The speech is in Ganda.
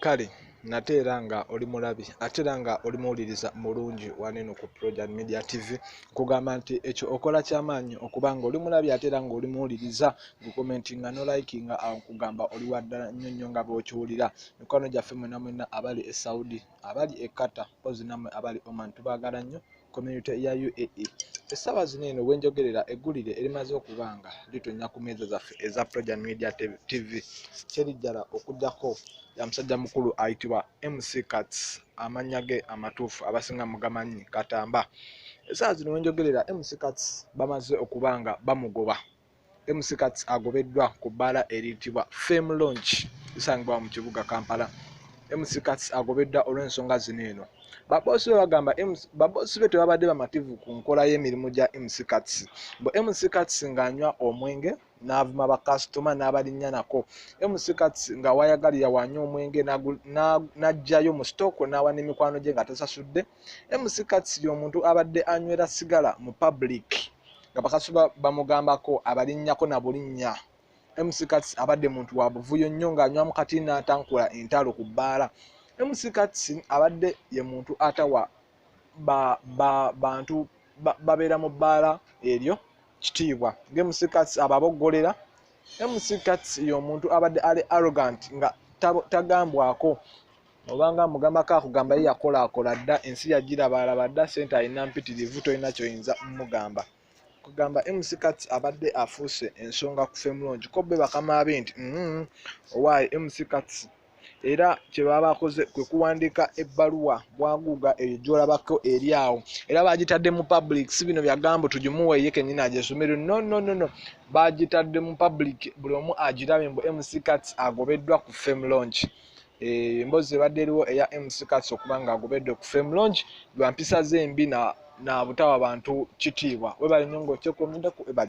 Kale nate era nga oli mulabi ate era nga oli muwuliriza mulungi waneno ku Project Media TV kugamba nti ekyo okola kyamaanyi okuba nga oli mulabi ate era nga oli muwuliriza gukomentinga no likinga kugamba oli waddala nnyo nga bw'okiwulira. Mikwano gyaffe mwena mwena abali e Saudi abali e Qatar pozi namwe abali Oman tubaagala nnyo community ya UAE. Essaawa zino eno wenjogerera eggulire erimaze okubanga litonya ku meeza zaffe eza Project Media TV kyerijjala okuddako ya musajja mukulu ayitibwa MC Cuts amannya ge amatuufu abasinga mugamanyi Katamba. Essaawa zino wenjogerera MC Cuts bamaze okubanga bamugoba. MC Cuts agobeddwa ku bbaala eriyitibwa Fame Launch lisangibwa mu kibuga Kampala. MC Cuts agobeddwa olw'ensonga zino eno. Babosi be bagamba babosi be tebabadde bamativu ku nkola y'emirimu gya MC Cuts. MC Cuts ng'anywa omwenge n'avuma bakasitoma n'abalinnya nako. MC Cuts nga wayagalira wanywa omwenge n'ajjayo mu sitooko n'awa n'emikwano gye nga tasasudde. MC Cuts y'omuntu abadde anywera sigala mu public nga bakasitoma bamugambako abalinnyako na bulinnya. MC Cuts abadde muntu wa buvuyo nnyo ng'anywa mu kati n'atankula entalo ku bbaala. MC Cuts abadde ye muntu atawa bantu babeera mu bbaala eryo kitiibwa. MC Cuts ababoggolera. MC Cuts y'omuntu abadde ali arrogant nga tagambwako obanga mugambako akugamba ye yakolaakola dda ensi yagirabalaba dda sente alina mpitirivu tolina kyoyinza mugamba. Kugamba MC Cuts abadde afuuse ensonga ku Fame Launch ko be bakamaabe nti owaaye MC Cuts era kye baba bakoze kwe kuwandiika ebbaluwa bwaguuga eyo gy'olabako eri awo era bagitadde mu public si bino byagambo tugimuwe ye kennyini agyesomere no bagitadde mu public buli omu agirabe mbu MC Cuts agobeddwa ku Fame Launch. Emboozi ebadde eriwo eya MC Cuts okuba nga agobeddwa ku Fame Launch lwa mpisa ze embi na butawa bantu kitiibwa. Webale nnyo ng'okyekomendeko